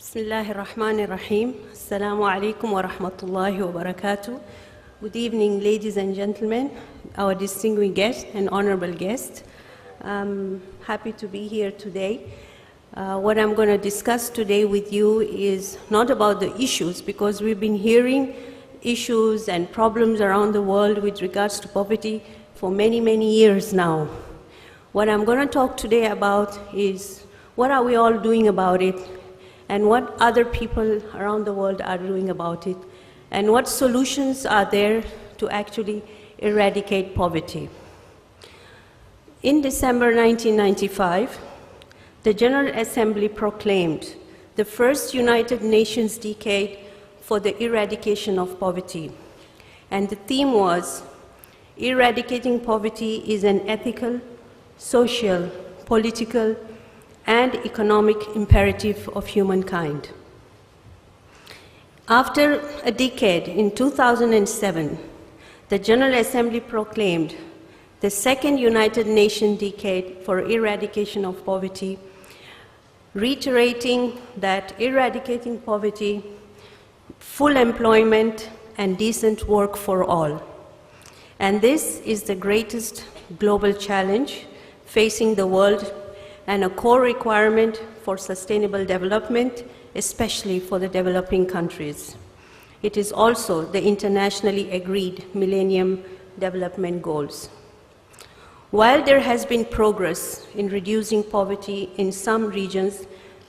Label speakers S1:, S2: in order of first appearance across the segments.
S1: Bismillahir Rahmanir Rahim. Assalamu alaikum wa rahmatullahi wa barakatuh. Good evening, ladies and gentlemen, our distinguished guests and honorable guests. I'm happy to be here today. What I'm going to discuss today with you is not about the issues, because we've been hearing issues and problems around the world with regards to poverty for many, many years now. What I'm going to talk today about is what are we all doing about it, and what other people around the world are doing about it, and what solutions are there to actually eradicate poverty. In December 1995, the General Assembly proclaimed the first United Nations decade for the eradication of poverty. And the theme was, eradicating poverty is an ethical, social, political, and economic imperative of humankind. After a decade, in 2007, the General Assembly proclaimed the second United Nations decade for eradication of poverty, reiterating that eradicating poverty, full employment, and decent work for all. And this is the greatest global challenge facing the world and a core requirement for sustainable development, especially for the developing countries. It is also the internationally agreed Millennium Development Goals. While there has been progress in reducing poverty in some regions,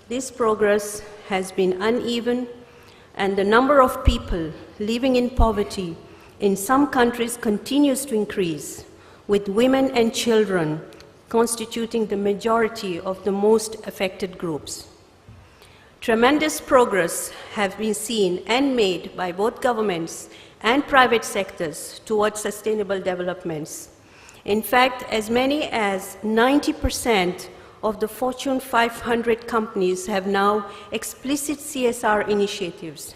S1: this progress has been uneven, and the number of people living in poverty in some countries continues to increase, with women and children constituting the majority of the most affected groups. Tremendous progress has been seen and made by both governments and private sectors towards sustainable developments. In fact, as many as 90% of the Fortune 500 companies have now explicit CSR initiatives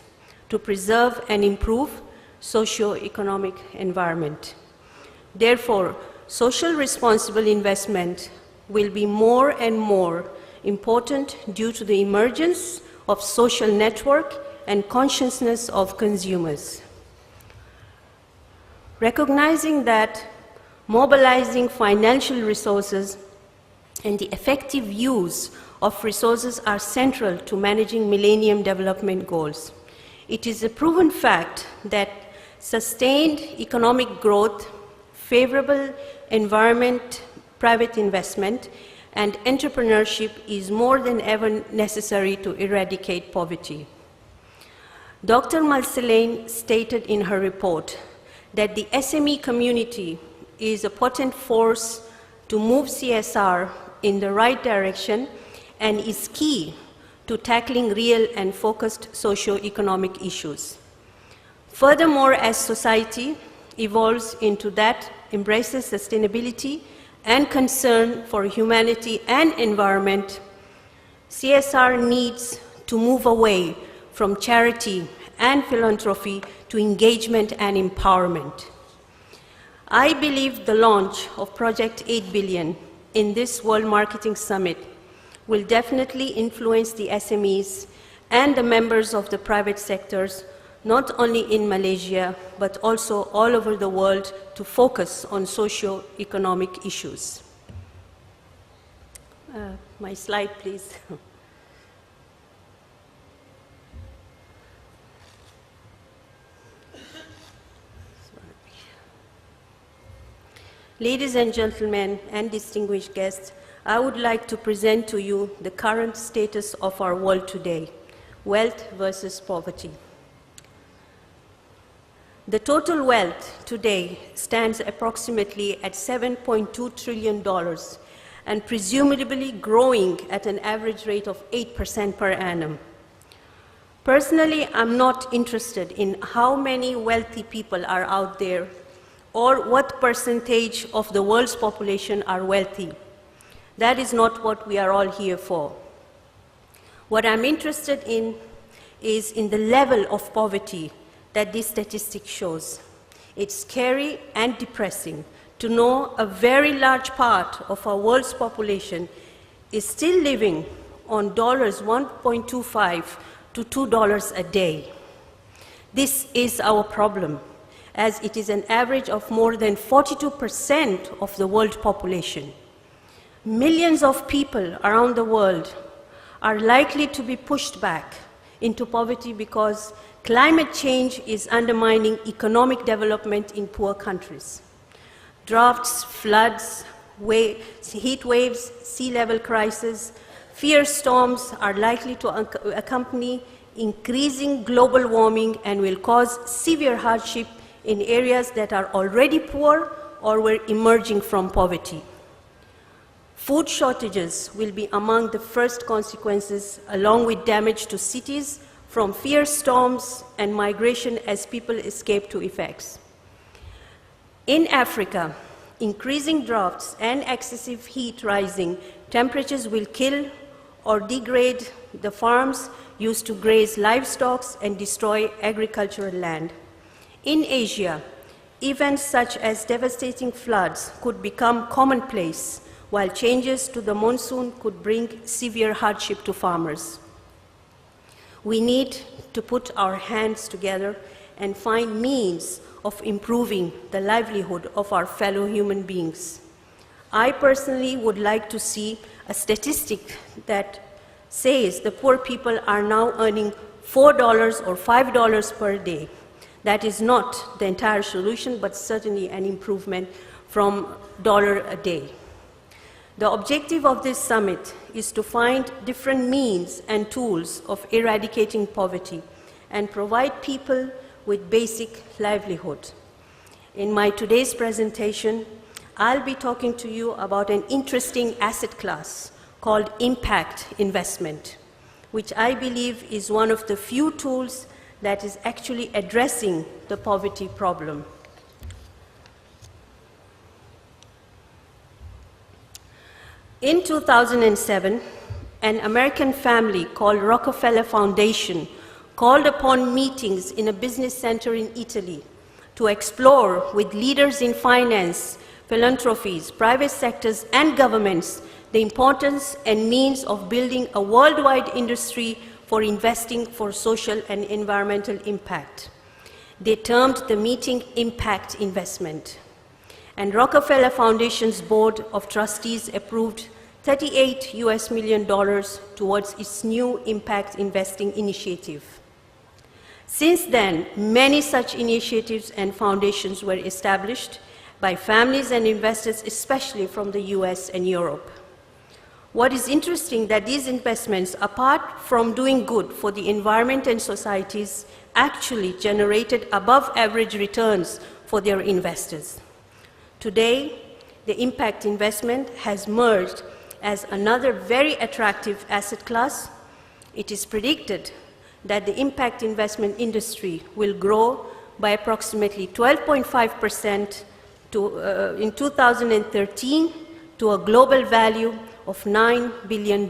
S1: to preserve and improve socio-economic environment. Therefore, social responsible investment will be more and more important due to the emergence of social network and consciousness of consumers. Recognizing that mobilizing financial resources and the effective use of resources are central to managing Millennium Development Goals, it is a proven fact that sustained economic growth, favorable environment, private investment, and entrepreneurship is more than ever necessary to eradicate poverty. Dr. Malselain stated in her report that the SME community is a potent force to move CSR in the right direction and is key to tackling real and focused socio-economic issues. Furthermore, as society evolves into that embraces sustainability and concern for humanity and environment, CSR needs to move away from charity and philanthropy to engagement and empowerment. I believe the launch of Project 8 Billion in this World Marketing Summit will definitely influence the SMEs and the members of the private sectors, not only in Malaysia, but also all over the world, to focus on socio-economic issues. My slide, please. Ladies and gentlemen and distinguished guests, I would like to present to you the current status of our world today, wealth versus poverty. The total wealth today stands approximately at $7.2 trillion and presumably growing at an average rate of 8% per annum. Personally, I'm not interested in how many wealthy people are out there or what percentage of the world's population are wealthy. That is not what we are all here for. What I'm interested in is in the level of poverty that this statistic shows. It's scary and depressing to know a very large part of our world's population is still living on $1.25 to $2 a day. This is our problem, as it is an average of more than 42% of the world population. Millions of people around the world are likely to be pushed back into poverty because climate change is undermining economic development in poor countries. Droughts, floods, heat waves, sea level crisis, fierce storms are likely to accompany increasing global warming and will cause severe hardship in areas that are already poor or were emerging from poverty. Food shortages will be among the first consequences, along with damage to cities from fierce storms and migration as people escape to effects. In Africa, increasing droughts and excessive heat rising temperatures will kill or degrade the farms used to graze livestock and destroy agricultural land. In Asia, events such as devastating floods could become commonplace, while changes to the monsoon could bring severe hardship to farmers. We need to put our hands together and find means of improving the livelihood of our fellow human beings. I personally would like to see a statistic that says the poor people are now earning $4 or $5 per day. That is not the entire solution, but certainly an improvement from $1 a day. The objective of this summit is to find different means and tools of eradicating poverty and provide people with basic livelihood. In my today's presentation, I'll be talking to you about an interesting asset class called impact investment, which I believe is one of the few tools that is actually addressing the poverty problem. In 2007, an American family called Rockefeller Foundation called upon meetings in a business center in Italy to explore with leaders in finance, philanthropies, private sectors, and governments the importance and means of building a worldwide industry for investing for social and environmental impact. They termed the meeting impact investment. And Rockefeller Foundation's Board of Trustees approved $38 million towards its new impact investing initiative. Since then, many such initiatives and foundations were established by families and investors, especially from the US and Europe. What is interesting that these investments, apart from doing good for the environment and societies, actually generated above average returns for their investors. Today, the impact investment has merged as another very attractive asset class. It is predicted that the impact investment industry will grow by approximately 12.5% in 2013 to a global value of $9 billion.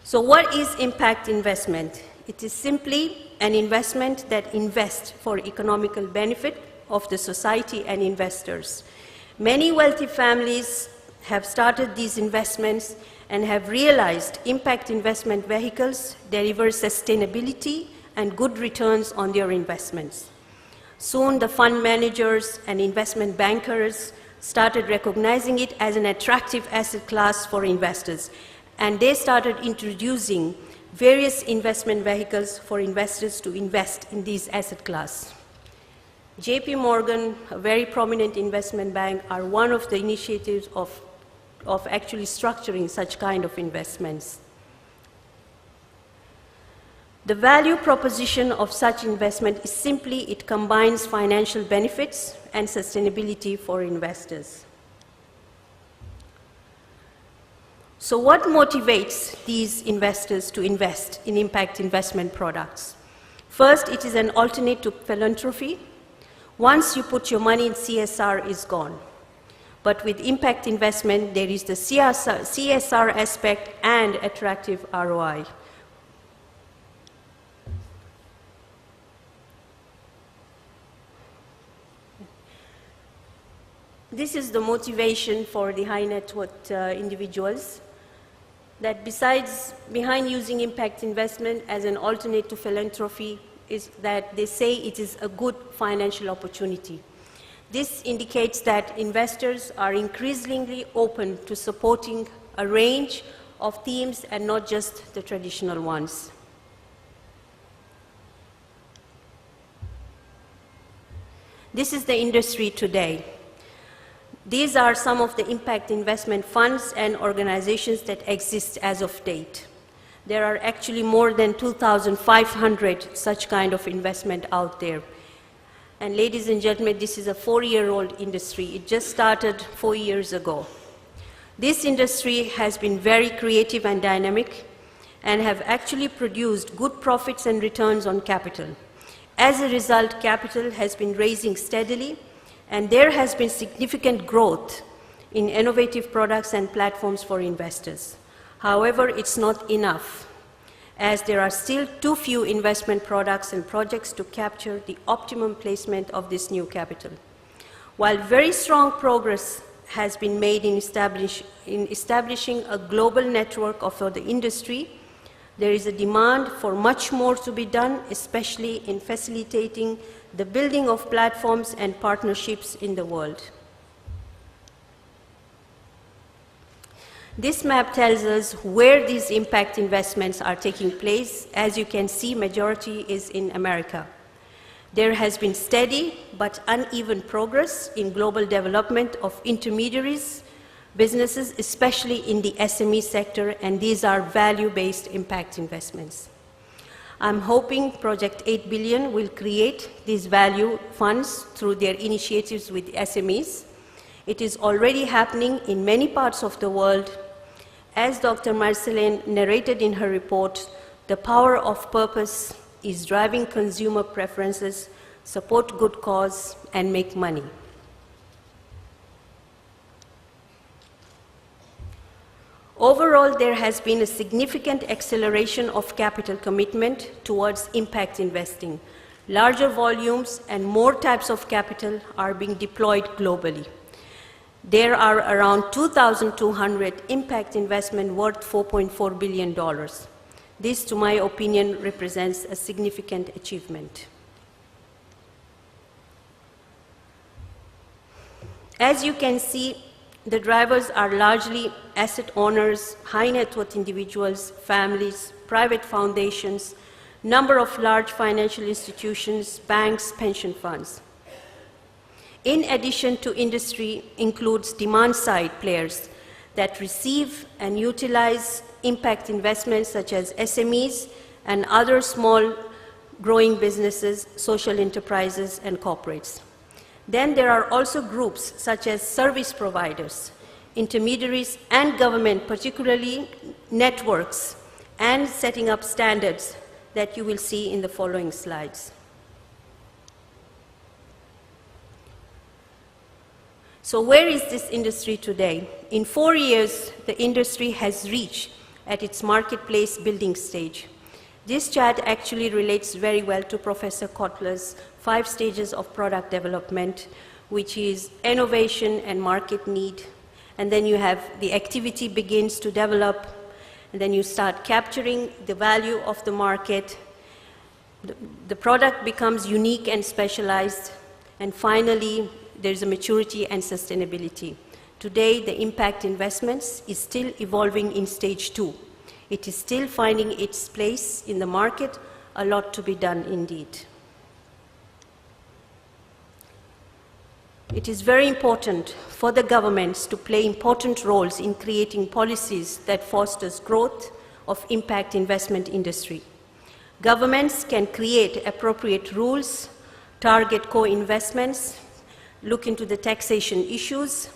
S1: So what is impact investment? It is simply an investment that invests for economical benefit of the society and investors. Many wealthy families have started these investments and have realized impact investment vehicles deliver sustainability and good returns on their investments. Soon, the fund managers and investment bankers started recognizing it as an attractive asset class for investors, and they started introducing various investment vehicles for investors to invest in these asset class. JP Morgan, a very prominent investment bank, are one of the initiatives of actually structuring such kind of investments. The value proposition of such investment is simply it combines financial benefits and sustainability for investors. So what motivates these investors to invest in impact investment products? First, it is an alternate to philanthropy. Once you put your money in CSR, it's gone. But with impact investment, there is the CSR aspect and attractive ROI. This is the motivation for the high net worth individuals. that behind using impact investment as an alternate to philanthropy is that they say it is a good financial opportunity. This indicates that investors are increasingly open to supporting a range of themes and not just the traditional ones. This is the industry today. These are some of the impact investment funds and organizations that exist as of date. There are actually more than 2,500 such kind of investment out there. And ladies and gentlemen, this is a 4-year-old industry. It just started 4 years ago. This industry has been very creative and dynamic and have actually produced good profits and returns on capital. As a result, capital has been raising steadily, and there has been significant growth in innovative products and platforms for investors. However, it's not enough, as there are still too few investment products and projects to capture the optimum placement of this new capital. While very strong progress has been made in establishing a global network for the industry, there is a demand for much more to be done, especially in facilitating the building of platforms and partnerships in the world. This map tells us where these impact investments are taking place. As you can see, majority is in America. There has been steady but uneven progress in global development of intermediaries, businesses, especially in the SME sector, and these are value-based impact investments. I'm hoping Project 8 Billion will create these value funds through their initiatives with SMEs. It is already happening in many parts of the world. As Dr. Marceline narrated in her report, the power of purpose is driving consumer preferences, support good cause, and make money. Overall, there has been a significant acceleration of capital commitment towards impact investing. Larger volumes and more types of capital are being deployed globally. There are around 2,200 impact investment worth $4.4 billion. This, to my opinion, represents a significant achievement. As you can see, the drivers are largely asset owners, high net worth individuals, families, private foundations, number of large financial institutions, banks, pension funds. In addition to industry includes demand-side players that receive and utilize impact investments such as SMEs and other small growing businesses, social enterprises, and corporates. Then there are also groups such as service providers, intermediaries, and government, particularly networks, and setting up standards that you will see in the following slides. So where is this industry today? In 4 years, the industry has reached at its marketplace building stage. This chart actually relates very well to Professor Kotler's 5 stages of product development, which is innovation and market need. And then you have the activity begins to develop, and then you start capturing the value of the market. The product becomes unique and specialized, and finally, there's a maturity and sustainability. Today, the impact investments is still evolving in stage 2. It is still finding its place in the market, a lot to be done indeed. It is very important for the governments to play important roles in creating policies that fosters growth of impact investment industry. Governments can create appropriate rules, target co-investments, look into the taxation issues,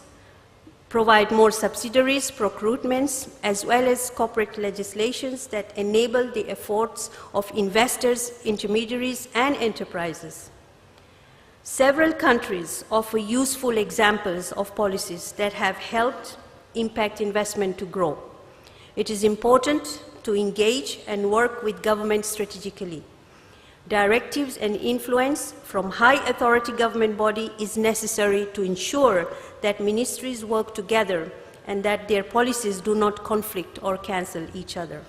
S1: provide more subsidiaries, procurements, as well as corporate legislations that enable the efforts of investors, intermediaries, and enterprises. Several countries offer useful examples of policies that have helped impact investment to grow. It is important to engage and work with governments strategically. Directives and influence from high authority government body is necessary to ensure that ministries work together and that their policies do not conflict or cancel each other.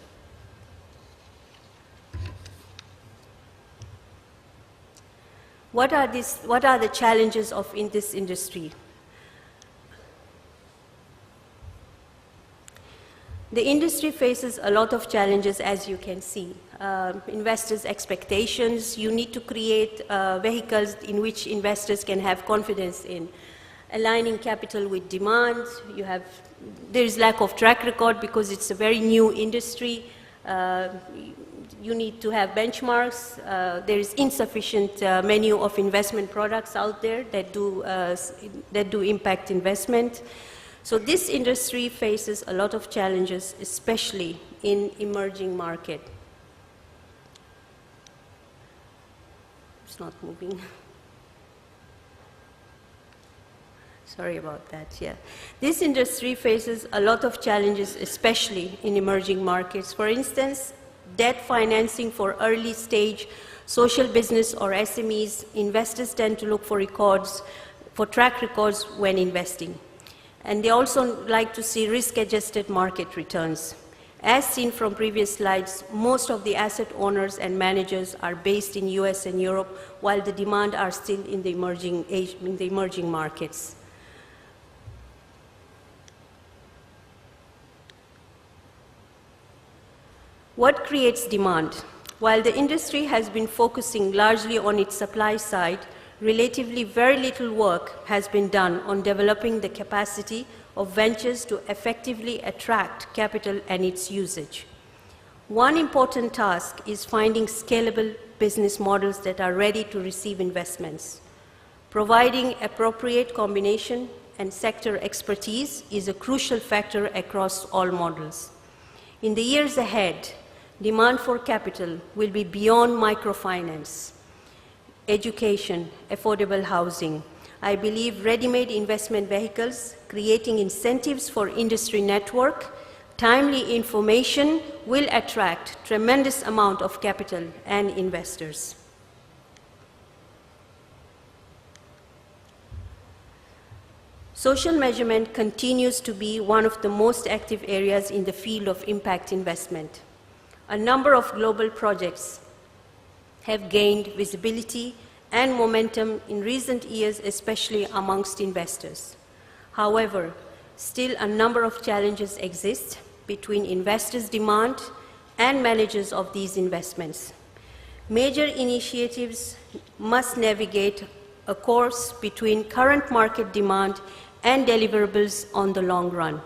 S1: What are the challenges in this industry? The industry faces a lot of challenges, as you can see. Investors' expectations, you need to create vehicles in which investors can have confidence in. Aligning capital with demand, there is lack of track record because it's a very new industry. You need to have benchmarks. There is insufficient menu of investment products out there that do impact investment. So this industry faces a lot of challenges, especially in emerging market. It's not moving. Sorry about that, yeah. This industry faces a lot of challenges, especially in emerging markets. For instance, debt financing for early stage social business or SMEs, investors tend to look for track records when investing. And they also like to see risk-adjusted market returns. As seen from previous slides, most of the asset owners and managers are based in US and Europe, while the demand are still in the emerging markets. What creates demand? While the industry has been focusing largely on its supply side, relatively very little work has been done on developing the capacity of ventures to effectively attract capital and its usage. One important task is finding scalable business models that are ready to receive investments. Providing appropriate combination and sector expertise is a crucial factor across all models. In the years ahead, demand for capital will be beyond microfinance, education, affordable housing. I believe ready-made investment vehicles, creating incentives for industry network, timely information will attract tremendous amount of capital and investors. Social measurement continues to be one of the most active areas in the field of impact investment. A number of global projects have gained visibility and momentum in recent years, especially amongst investors. However, still a number of challenges exist between investors' demand and managers of these investments. Major initiatives must navigate a course between current market demand and deliverables on the long run,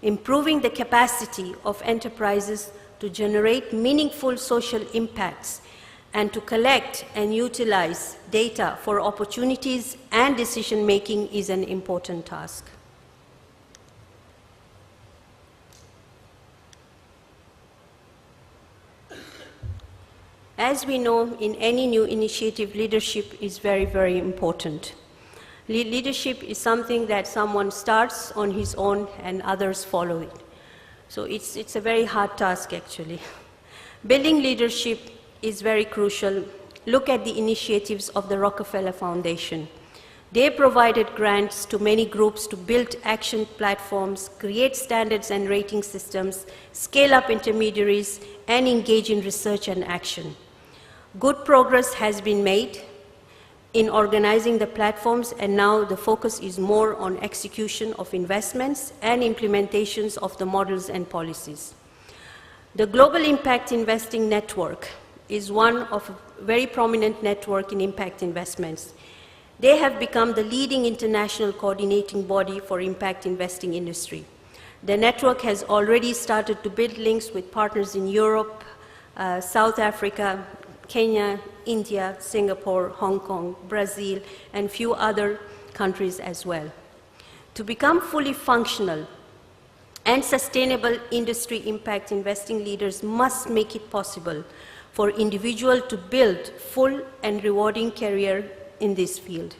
S1: improving the capacity of enterprises to generate meaningful social impacts and to collect and utilize data for opportunities and decision-making is an important task. As we know, in any new initiative, leadership is very, very important. Leadership is something that someone starts on his own and others follow it. So it's a very hard task, actually. Building leadership is very crucial. Look at the initiatives of the Rockefeller Foundation. They provided grants to many groups to build action platforms, create standards and rating systems, scale up intermediaries, and engage in research and action. Good progress has been made in organizing the platforms, and now the focus is more on execution of investments and implementations of the models and policies. The Global Impact Investing Network is one of a very prominent network in impact investments. They have become the leading international coordinating body for impact investing industry. The network has already started to build links with partners in Europe, South Africa, Kenya, India, Singapore, Hong Kong, Brazil, and few other countries as well. To become fully functional and sustainable industry impact investing leaders must make it possible for individuals to build full and rewarding career in this field.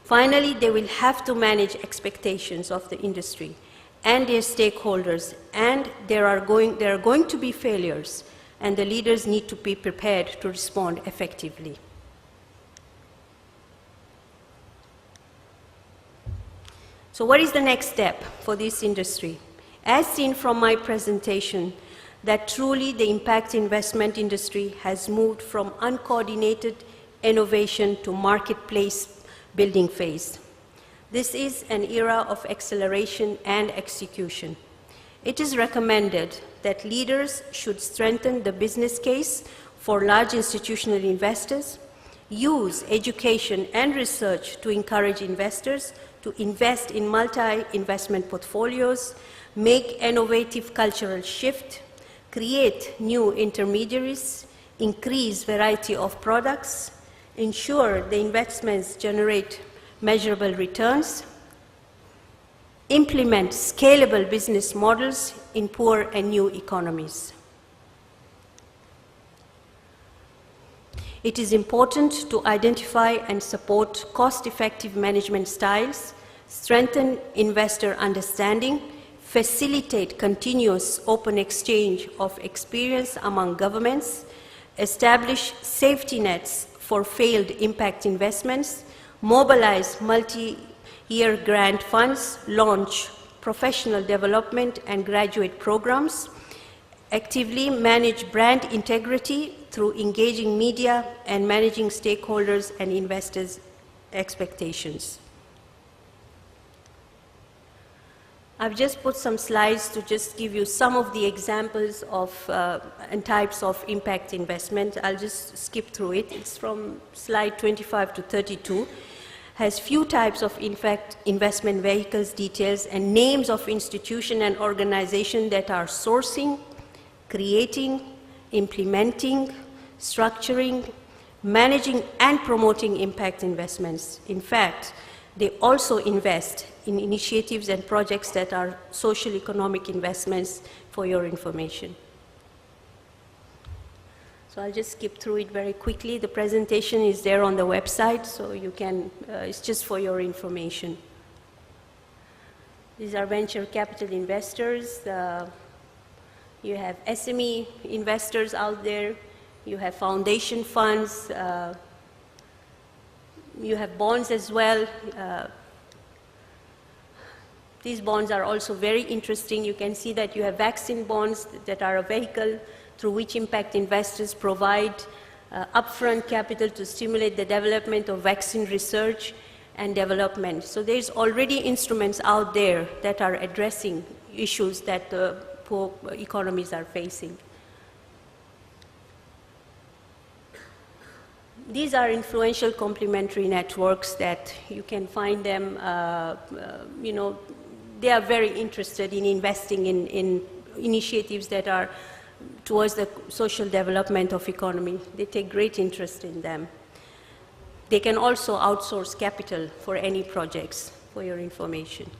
S1: Finally, they will have to manage expectations of the industry and their stakeholders, and there are going to be failures, and the leaders need to be prepared to respond effectively. So what is the next step for this industry? As seen from my presentation, that truly the impact investment industry has moved from uncoordinated innovation to marketplace building phase. This is an era of acceleration and execution. It is recommended that leaders should strengthen the business case for large institutional investors, use education and research to encourage investors to invest in multi-investment portfolios, make innovative cultural shift, create new intermediaries, increase variety of products, ensure the investments generate measurable returns, implement scalable business models in poor and new economies. It is important to identify and support cost-effective management styles, strengthen investor understanding, facilitate continuous open exchange of experience among governments, establish safety nets for failed impact investments, mobilize multi-year grant funds, launch professional development and graduate programs, actively manage brand integrity through engaging media and managing stakeholders and investors' expectations. I've just put some slides to just give you some of the examples of and types of impact investment. I'll just skip through it. It's from slide 25 to 32. Has few types of investment vehicles details and names of institution and organization that are sourcing, creating, implementing, structuring, managing and promoting impact investments. In fact, they also invest in initiatives and projects that are social economic investments, for your information. So I'll just skip through it very quickly. The presentation is there on the website, so you can, it's just for your information. These are venture capital investors. You have SME investors out there. You have foundation funds. You have bonds as well. These bonds are also very interesting. You can see that you have vaccine bonds that are a vehicle through which impact investors provide upfront capital to stimulate the development of vaccine research and development. So there's already instruments out there that are addressing issues that poor economies are facing. These are influential complementary networks that you can find them, you know, they are very interested in investing in initiatives that are towards the social development of economy. They take great interest in them. They can also outsource capital for any projects, for your information.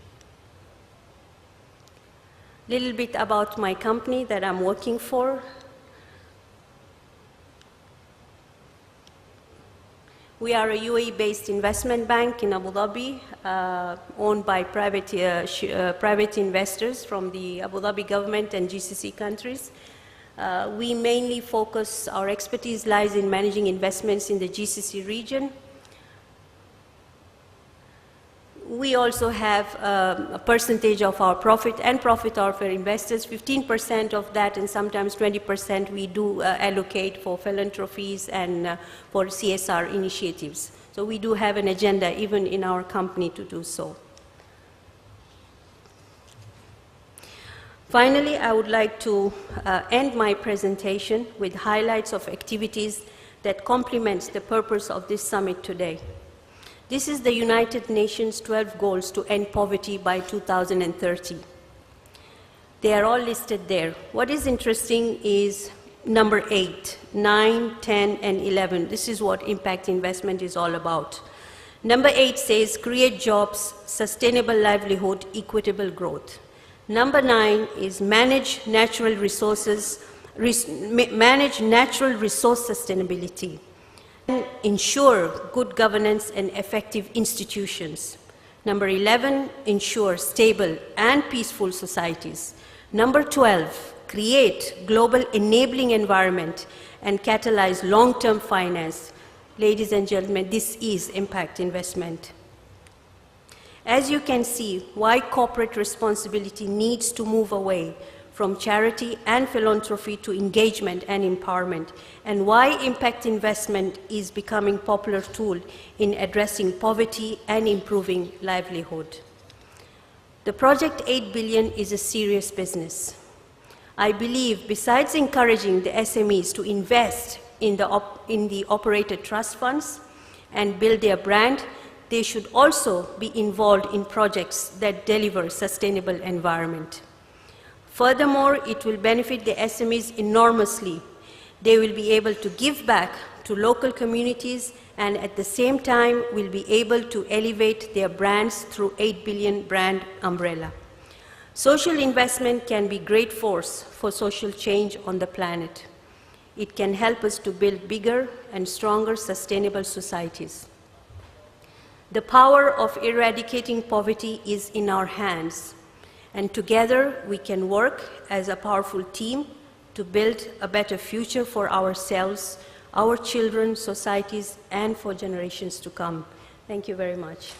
S1: Little bit about my company that I'm working for. We are a UAE-based investment bank in Abu Dhabi, owned by private investors from the Abu Dhabi government and GCC countries. We mainly focus, our expertise lies in managing investments in the GCC region. We also have a percentage of our profit and profit of our investors, 15% of that, and sometimes 20% we do allocate for philanthropies and for CSR initiatives. So we do have an agenda even in our company to do so. Finally, I would like to end my presentation with highlights of activities that complements the purpose of this summit today. This is the United Nations 12 goals to end poverty by 2030. They are all listed there. What is interesting is number 8, 9, 10, and 11. This is what impact investment is all about. Number 8 says, create jobs, sustainable livelihood, equitable growth. Number 9 is manage natural resources, manage natural resource sustainability. Ensure good governance and effective institutions. Number 11, ensure stable and peaceful societies. Number 12, create global enabling environment and catalyze long-term finance. Ladies and gentlemen, this is impact investment. As you can see, why corporate responsibility needs to move away from charity and philanthropy to engagement and empowerment, and why impact investment is becoming a popular tool in addressing poverty and improving livelihood. The Project 8 billion is a serious business. I believe besides encouraging the SMEs to invest in the operated trust funds and build their brand, they should also be involved in projects that deliver sustainable environment. Furthermore, it will benefit the SMEs enormously. They will be able to give back to local communities and at the same time will be able to elevate their brands through 8 billion brand umbrella. Social investment can be a great force for social change on the planet. It can help us to build bigger and stronger sustainable societies. The power of eradicating poverty is in our hands, and together we can work as a powerful team to build a better future for ourselves, our children, societies, and for generations to come. Thank you very much.